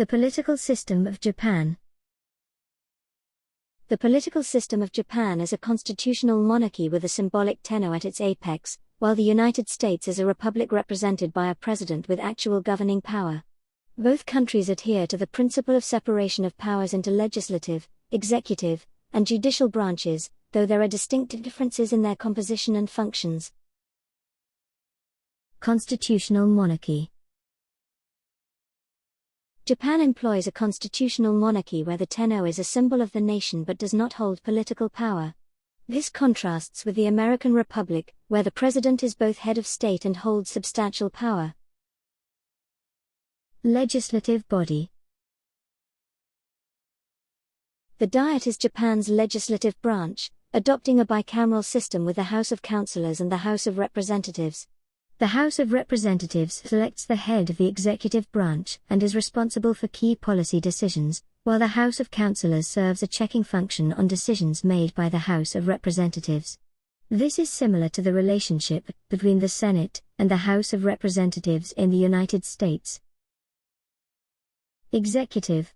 The political system of Japan. The political system of Japan is a constitutional monarchy with a symbolic tenno at its apex, while the United States is a republic represented by a president with actual governing power. Both countries adhere to the principle of separation of powers into legislative, executive, and judicial branches, though there are distinct differences in their composition and functions. Constitutional monarchy. Japan employs a constitutional monarchy where the tenno is a symbol of the nation but does not hold political power. This contrasts with the American Republic, where the president is both head of state and holds substantial power. Legislative body. The Diet is Japan's legislative branch, adopting a bicameral system with the House of Councillors and the House of Representatives. The House of Representatives selects the head of the executive branch and is responsible for key policy decisions, while the House of Councillors serves a checking function on decisions made by the House of Representatives. This is similar to the relationship between the Senate and the House of Representatives in the United States. Executive.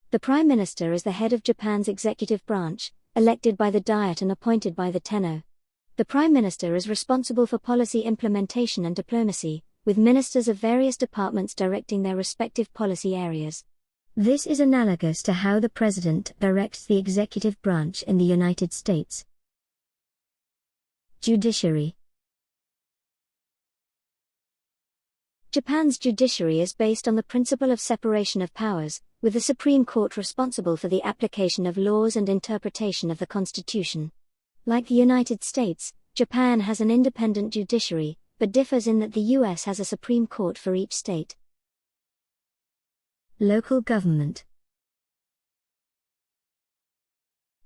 The Prime Minister is the head of Japan's executive branch, elected by the Diet and appointed by the tenno. The Prime Minister is responsible for policy implementation and diplomacy, with ministers of various departments directing their respective policy areas. This is analogous to how the President directs the executive branch in the United States. Judiciary. Japan's judiciary is based on the principle of separation of powers, with the Supreme Court responsible for the application of laws and interpretation of the Constitution. Like the United States, Japan has an independent judiciary, but differs in that the US has a Supreme Court for each state. Local government.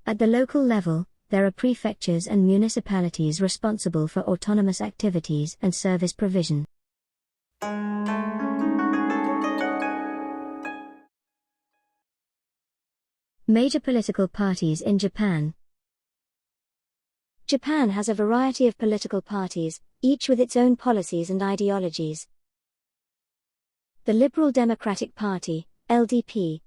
At the local level, there are prefectures and municipalities responsible for autonomous activities and service provision. Major political parties in Japan. Japan has a variety of political parties, each with its own policies and ideologies. The Liberal Democratic Party, LDP.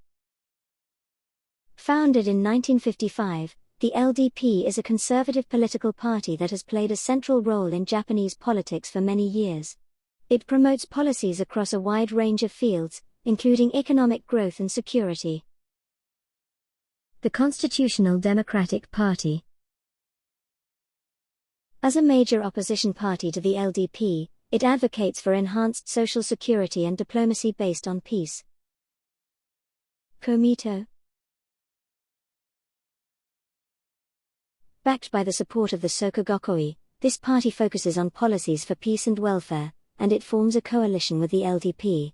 Founded in 1955, the LDP is a conservative political party that has played a central role in Japanese politics for many years. It promotes policies across a wide range of fields, including economic growth and security. The Constitutional Democratic Party. As a major opposition party to the LDP, it advocates for enhanced social security and diplomacy based on peace. Komito. Backed by the support of the Sokugokoi, this party focuses on policies for peace and welfare, and it forms a coalition with the LDP.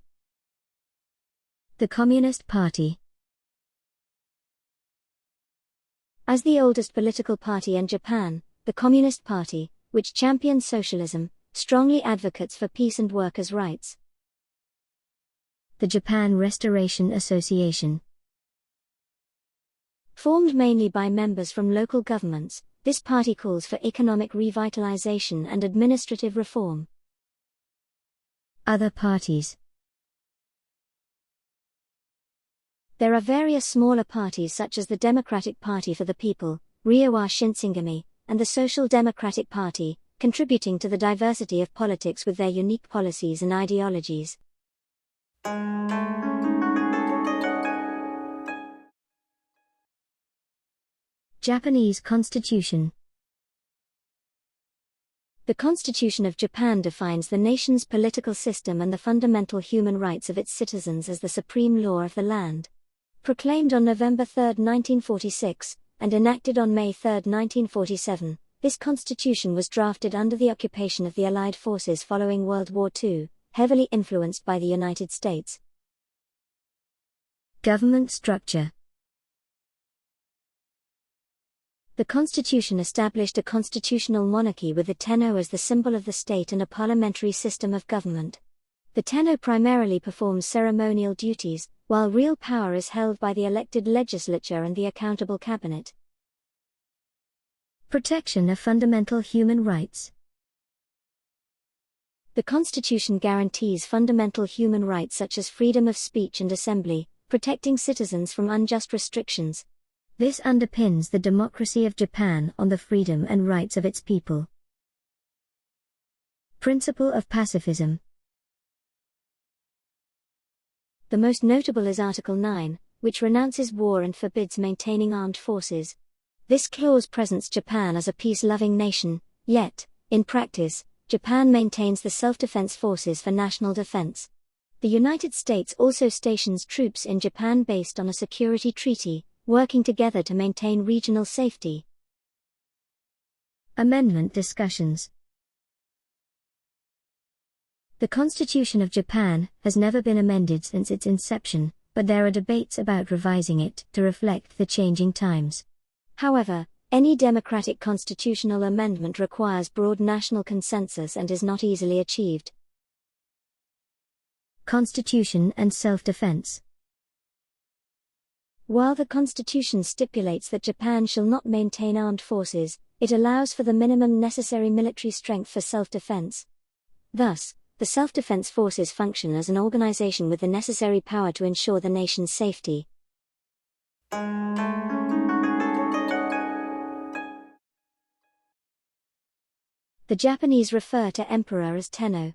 The Communist Party. As the oldest political party in Japan, the Communist Party, which champions socialism, strongly advocates for peace and workers' rights. The Japan Restoration Association. Formed mainly by members from local governments, this party calls for economic revitalization and administrative reform. Other parties. There are various smaller parties such as the Democratic Party for the People, Reiwa Shinsengumi, and the Social Democratic Party, contributing to the diversity of politics with their unique policies and ideologies. Japanese Constitution. The Constitution of Japan defines the nation's political system and the fundamental human rights of its citizens as the supreme law of the land. Proclaimed on November 3, 1946, and enacted on May 3, 1947, this constitution was drafted under the occupation of the Allied forces following World War II, heavily influenced by the United States. Government structure. The constitution established a constitutional monarchy with the tenno as the symbol of the state and a parliamentary system of government. The tenno primarily performs ceremonial duties, while real power is held by the elected legislature and the accountable cabinet. Protection of fundamental human rights. The Constitution guarantees fundamental human rights such as freedom of speech and assembly, protecting citizens from unjust restrictions. This underpins the democracy of Japan on the freedom and rights of its people. Principle of pacifism. The most notable is Article 9, which renounces war and forbids maintaining armed forces. This clause presents Japan as a peace-loving nation, yet, in practice, Japan maintains the self-defense forces for national defense. The United States also stations troops in Japan based on a security treaty, working together to maintain regional safety. Amendment discussions. The Constitution of Japan has never been amended since its inception, but there are debates about revising it to reflect the changing times. However, any democratic constitutional amendment requires broad national consensus and is not easily achieved. Constitution and self-defense. While the Constitution stipulates that Japan shall not maintain armed forces, it allows for the minimum necessary military strength for self-defense. Thus, the self-defense forces function as an organization with the necessary power to ensure the nation's safety. The Japanese refer to emperor as Tenno.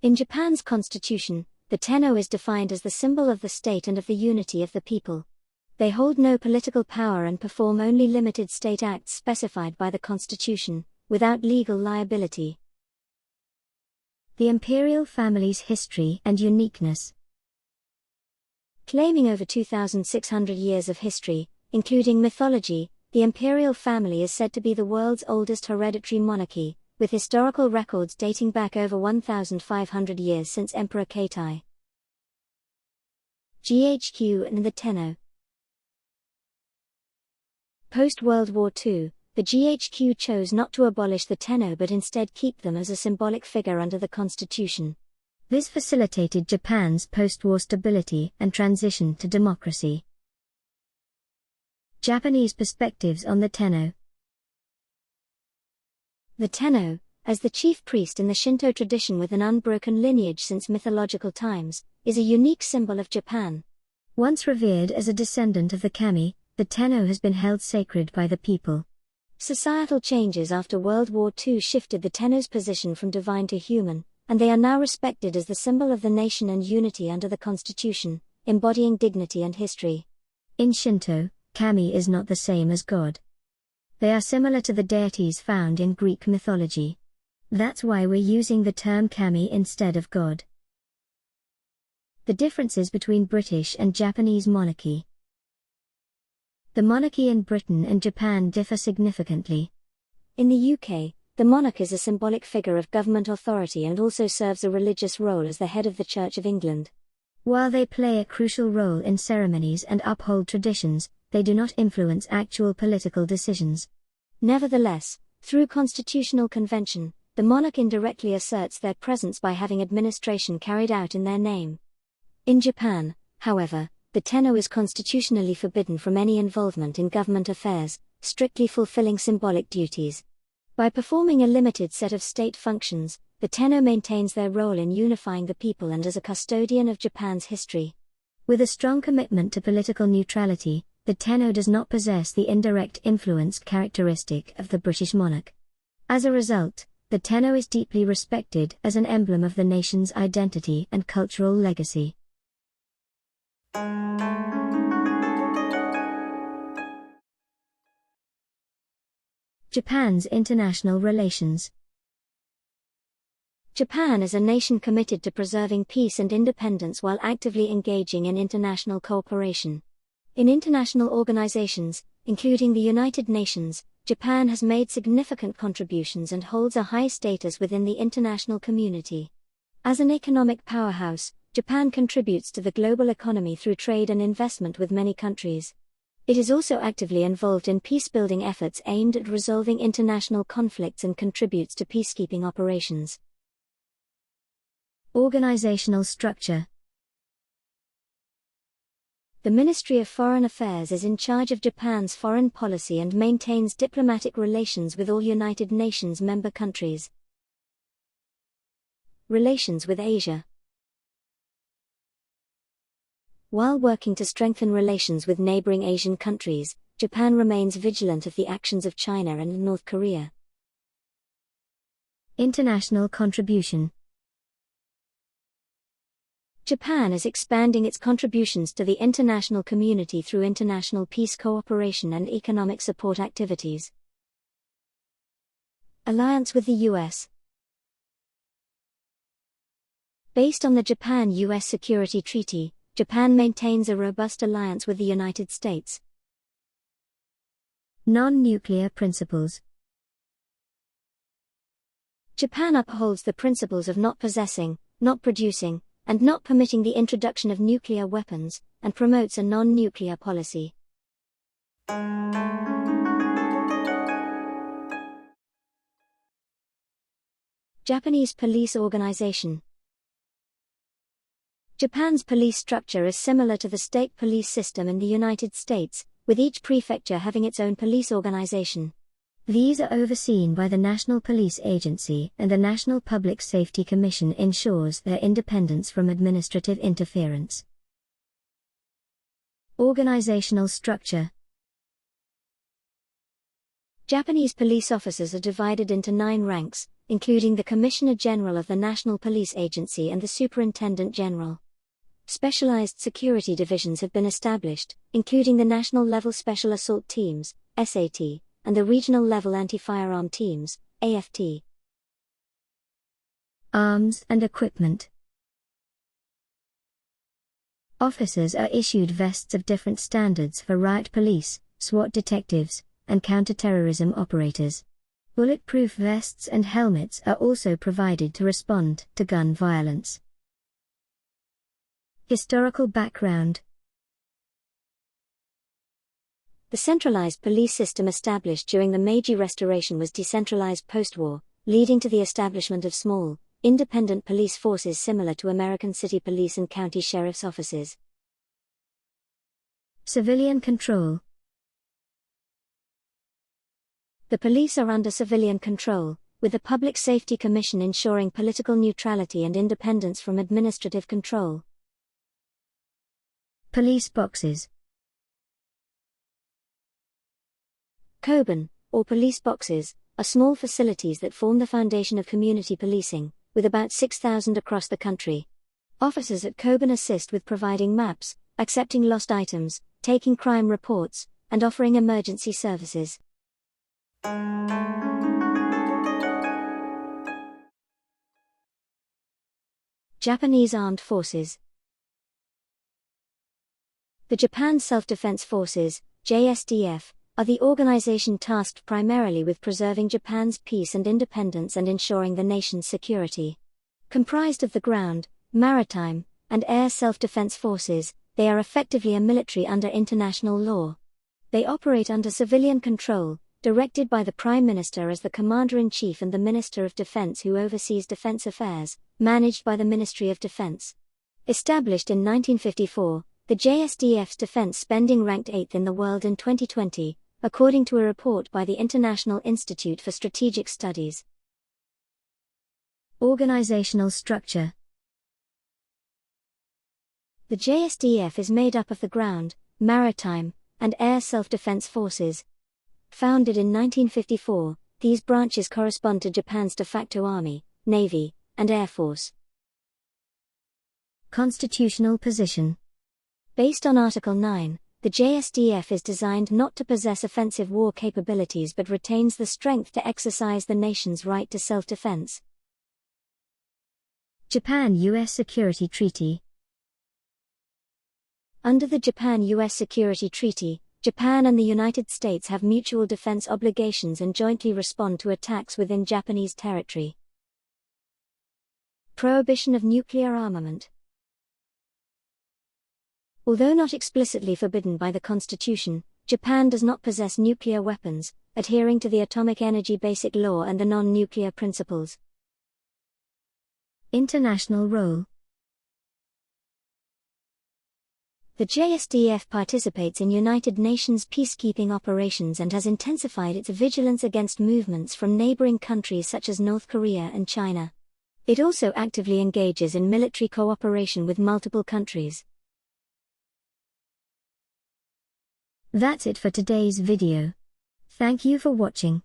In Japan's constitution, the Tenno is defined as the symbol of the state and of the unity of the people. They hold no political power and perform only limited state acts specified by the constitution, without legal liability. The imperial family's history and uniqueness. Claiming over 2,600 years of history, including mythology, the imperial family is said to be the world's oldest hereditary monarchy, with historical records dating back over 1,500 years since Emperor Keitai. GHQ and the Tenno. Post-World War II, the GHQ chose not to abolish the Tenno but instead keep them as a symbolic figure under the constitution. This facilitated Japan's post-war stability and transition to democracy. Japanese perspectives on the Tenno. The Tenno, as the chief priest in the Shinto tradition with an unbroken lineage since mythological times, is a unique symbol of Japan. Once revered as a descendant of the kami, the Tenno has been held sacred by the people. Societal changes after World War II shifted the Tenno's position from divine to human, and they are now respected as the symbol of the nation and unity under the constitution, embodying dignity and history. In Shinto, kami is not the same as God. They are similar to the deities found in Greek mythology. That's why we're using the term kami instead of God. The differences between British and Japanese monarchy. The monarchy in Britain and Japan differ significantly. In the UK, the monarch is a symbolic figure of government authority and also serves a religious role as the head of the Church of England. While they play a crucial role in ceremonies and uphold traditions, they do not influence actual political decisions. Nevertheless, through constitutional convention, the monarch indirectly asserts their presence by having administration carried out in their name. In Japan, however, the Tenno is constitutionally forbidden from any involvement in government affairs, strictly fulfilling symbolic duties. By performing a limited set of state functions, the Tenno maintains their role in unifying the people and as a custodian of Japan's history. With a strong commitment to political neutrality, the Tenno does not possess the indirect influence characteristic of the British monarch. As a result, the Tenno is deeply respected as an emblem of the nation's identity and cultural legacy. Japan's international relations. Japan is a nation committed to preserving peace and independence while actively engaging in international cooperation. In international organizations, including the United Nations, Japan has made significant contributions and holds a high status within the international community. As an economic powerhouse, Japan contributes to the global economy through trade and investment with many countries. It is also actively involved in peacebuilding efforts aimed at resolving international conflicts and contributes to peacekeeping operations. Organizational structure. The Ministry of Foreign Affairs is in charge of Japan's foreign policy and maintains diplomatic relations with all United Nations member countries. Relations with Asia. While working to strengthen relations with neighboring Asian countries, Japan remains vigilant of the actions of China and North Korea. International contribution. Japan is expanding its contributions to the international community through international peace cooperation and economic support activities. Alliance with the U.S. Based on the Japan-US Security Treaty, Japan maintains a robust alliance with the United States. Non-nuclear principles. Japan upholds the principles of not possessing, not producing, and not permitting the introduction of nuclear weapons, and promotes a non-nuclear policy. Japanese police organization. Japan's police structure is similar to the state police system in the United States, with each prefecture having its own police organization. These are overseen by the National Police Agency, and the National Public Safety Commission ensures their independence from administrative interference. Organizational structure. Japanese police officers are divided into 9 ranks, including the Commissioner General of the National Police Agency and the Superintendent General. Specialized security divisions have been established, including the National Level Special Assault Teams, SAT, and the Regional Level Anti-Firearm Teams, AFT. Arms and equipment. Officers are issued vests of different standards for riot police, SWAT detectives, and counter-terrorism operators. Bulletproof vests and helmets are also provided to respond to gun violence. Historical background. The centralized police system established during the Meiji Restoration was decentralized post-war, leading to the establishment of small, independent police forces similar to American city police and county sheriff's offices. Civilian control. The police are under civilian control, with the Public Safety Commission ensuring political neutrality and independence from administrative control. Police boxes. Koban, or police boxes, are small facilities that form the foundation of community policing, with about 6,000 across the country. Officers at Koban assist with providing maps, accepting lost items, taking crime reports, and offering emergency services. Japanese Armed Forces. The Japan Self-Defense Forces, JSDF, are the organization tasked primarily with preserving Japan's peace and independence and ensuring the nation's security. Comprised of the ground, maritime, and air self-defense forces, they are effectively a military under international law. They operate under civilian control, directed by the Prime Minister as the Commander-in-Chief and the Minister of Defense who oversees defense affairs, managed by the Ministry of Defense. Established in 1954, the JSDF's defense spending ranked 8th in the world in 2020, according to a report by the International Institute for Strategic Studies. Organizational structure. The JSDF is made up of the ground, maritime, and air self-defense forces. Founded in 1954, these branches correspond to Japan's de facto army, navy, and air force. Constitutional position. Based on Article 9, the JSDF is designed not to possess offensive war capabilities but retains the strength to exercise the nation's right to self-defense. Japan-US Security Treaty. Under the Japan-US Security Treaty, Japan and the United States have mutual defense obligations and jointly respond to attacks within Japanese territory. Prohibition of nuclear armament. Although not explicitly forbidden by the Constitution, Japan does not possess nuclear weapons, adhering to the Atomic Energy Basic Law and the non-nuclear principles. International role. The JSDF participates in United Nations peacekeeping operations and has intensified its vigilance against movements from neighboring countries such as North Korea and China. It also actively engages in military cooperation with multiple countries. That's it for today's video. Thank you for watching.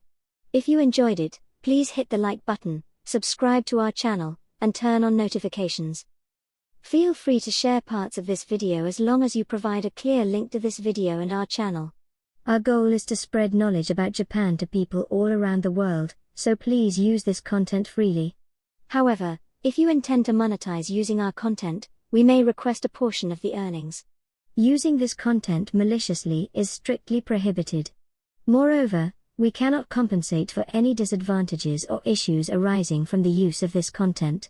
If you enjoyed it, please hit the like button, subscribe to our channel, and turn on notifications. Feel free to share parts of this video as long as you provide a clear link to this video and our channel. Our goal is to spread knowledge about Japan to people all around the world, so please use this content freely. However, if you intend to monetize using our content, we may request a portion of the earnings. Using this content maliciously is strictly prohibited. Moreover, we cannot compensate for any disadvantages or issues arising from the use of this content.